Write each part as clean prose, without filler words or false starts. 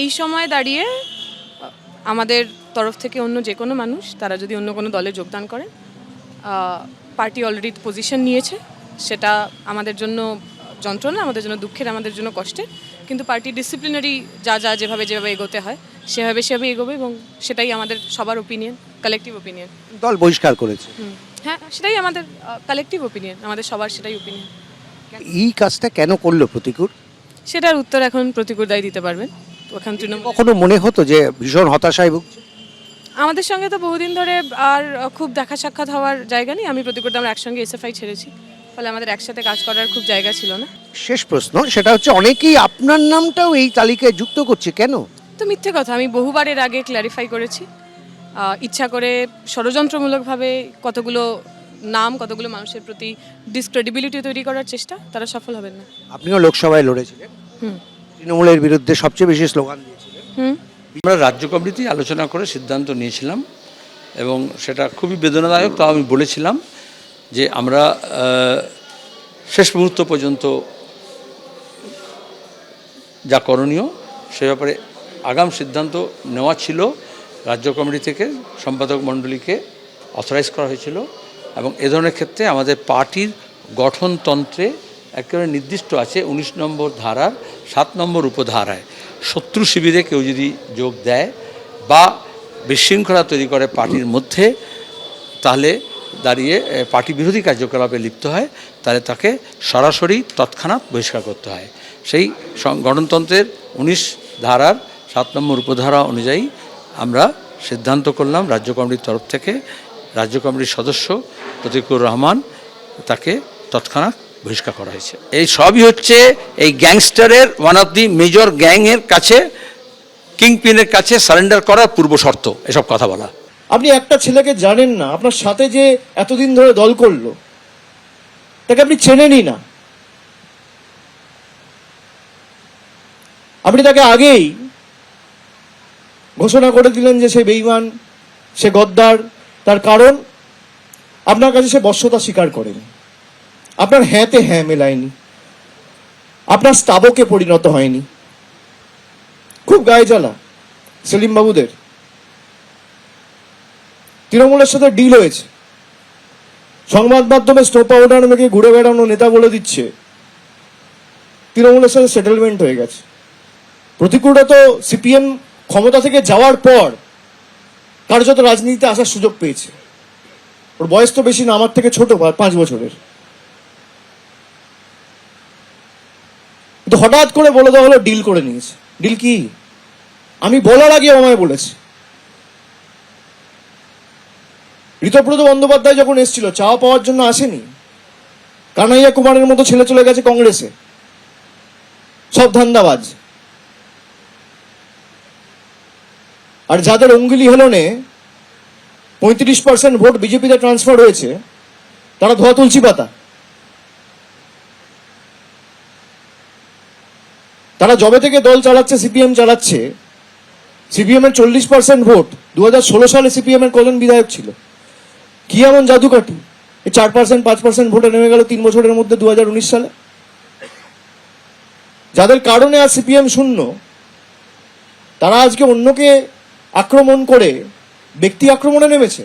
এই সময় দাঁড়িয়ে আমাদের তরফ থেকে অন্য যে কোনো মানুষ তারা যদি অন্য কোনো দলে যোগদান করেন, পার্টি অলরেডি পজিশন নিয়েছে, সেটা আমাদের জন্য যন্ত্রণা, আমাদের জন্য দুঃখের, আমাদের জন্য কষ্টের, কিন্তু পার্টি ডিসিপ্লিনারি যেভাবে এগোতে হয় সেভাবে এগোবে, এবং সেটাই আমাদের সবার ওপিনিয়ন, কালেকটিভ ওপিনিয়ন। দল বহিষ্কার করেছে, হ্যাঁ, সেটাই আমাদের কালেকটিভ ওপিনিয়ন, আমাদের সবার সেটাই ওপিনিয়ন। এই কাজটা কেন করলো প্রতিকূল? সেটার উত্তর এখন প্রতিকূলদাই দিতে পারবেন। এখন তৃণমূল কখনো মনে হতো যে ভীষণ হতাশায় ভুগছে? আমাদের সঙ্গে তো বহুদিন ধরে আর খুব দেখা সাক্ষাৎ হওয়ার জায়গা নেই। আমি প্রতিকূলদা আমরা একসঙ্গে এসএফআই ছেড়েছি, ফলে আমাদের একসাথে কাজ করার খুব জায়গা ছিল না। শেষ প্রশ্ন, সেটা হচ্ছে অনেকেই আপনার নামটাও এই তালিকায় যুক্ত করছে, কেন? তো মিথ্যে কথা, আমি বহুবার এর আগে ক্ল্যারিফাই করেছি। ইচ্ছা করে ষড়যন্ত্রমূলকভাবে কতগুলো নাম, কতগুলো মানুষের প্রতি ডিসক্রেডিবিলিটি তৈরি করার চেষ্টা, তারা সফল হবেন না। আপনিও লোকসভায় লড়েছিলেন, তৃণমূলের বিরুদ্ধে সবচেয়ে বেশি স্লোগান দিয়েছিলেন। আমরা রাজ্য কমিটি আলোচনা করে সিদ্ধান্ত নিয়েছিলাম এবং সেটা খুবই বেদনাদায়ক। তাও আমি বলেছিলাম যে আমরা শেষ মুহূর্ত পর্যন্ত যা করণীয় সে ব্যাপারে আগাম সিদ্ধান্ত নেওয়া ছিল। রাজ্য কমিটি থেকে সম্পাদক মণ্ডলীকে অথরাইজ করা হয়েছিল এবং এ ধরনের ক্ষেত্রে আমাদের পার্টির গঠনতন্ত্রে একেবারে নির্দিষ্ট আছে 19 নম্বর ধারার 7 নম্বর উপধারায়, শত্রু শিবিরে কেউ যদি যোগ দেয় বা বিশৃঙ্খলা তৈরি করে পার্টির মধ্যে, তাহলে দাঁড়িয়ে পার্টি বিরোধী কার্যকলাপে লিপ্ত হয়, তাহলে তাকে সরাসরি তৎক্ষণাৎ বহিষ্কার করতে হয়। সেই গণতন্ত্রের 19 ধারার 7 নম্বর উপধারা অনুযায়ী আমরা সিদ্ধান্ত করলাম রাজ্য কমিটির তরফ থেকে। রাজ্য কমিটির সদস্য প্রতিকুর রহমান, তাকে তৎক্ষণাৎ বহিষ্কার করা হয়েছে। এই সবই হচ্ছে এই গ্যাংস্টারের, ওয়ান অফ দি মেজর গ্যাংয়ের কাছে, কিংপিনের কাছে সারেন্ডার করার পূর্ব শর্ত এসব কথা বলা। আপনি একটা ছেলেকে জানেন না, আপনার সাথে যে এতদিন ধরে দল করলো তাকে আপনি চেনেনই না। আপনি তাকে আগেই ঘোষণা করে দিলেন যে সে বেঈমান, সে গদ্দার। তার কারণ আপনার কাছে সে বশ্যতা স্বীকার করেনি, আপনার হ্যাঁতে হ্যাঁ মেলায়নি, আপনার স্তাবকে পরিণত হয়নি। খুব গায়ে জ্বালা সেলিম বাবুদের। তৃণমূলের সাথে ডিল হয়েছে, সংবাদ মাধ্যমে স্নো পাউডার মেখে ঘুরে বেড়ানো নেতা বলে দিচ্ছে তৃণমূলের সাথে সেটেলমেন্ট হয়ে গেছে। প্রতিকূলটা তো সিপিএম ক্ষমতা থেকে যাওয়ার পর কার্যত রাজনীতিতে আসার সুযোগ পেয়েছে। ওর বয়স তো বেশি না, আমার থেকে ছোট, 5 বছরের। কিন্তু হঠাৎ করে বলে দেওয়া হলো ডিল করে নিয়েছে। ডিল কি? আমি বলার আগে আমায় বলেছে। ঋতব্রত বন্দ্যোপাধ্যায় যখন এসেছিল, চাওয়া পাওয়ার জন্য আসেনি। কানাইয়া কুমারের মতো ছেলে চলে গেছে কংগ্রেসে, সব ধান্দাবাজ। আর যাদের অঙ্গুলি হেলনে 35% ভোট বিজেপিতে ট্রান্সফার হয়েছে, তারা ধোয়া তুলসী পাতা। তারা যবে থেকে দল চালাচ্ছে, সিপিএম চালাচ্ছে, সিপিএম এর 40% ভোট। 2016 সালে সিপিএম এর কজন বিধায়ক ছিল? কি এমন জাদুকাঠি 4% 5% ভোটে নেমে গেল 3 বছরের মধ্যে 2019 সালে? যাদের কারণে আজ সিপিএম শূন্য, তারা আজকে অন্যকে আক্রমণ করে ব্যক্তি আক্রমণে নেমেছে।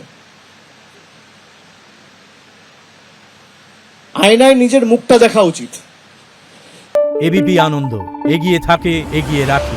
আয়নায় নিজের মুখটা দেখা উচিত। এবিপি আনন্দ, এগিয়ে থাকে, এগিয়ে রাখে।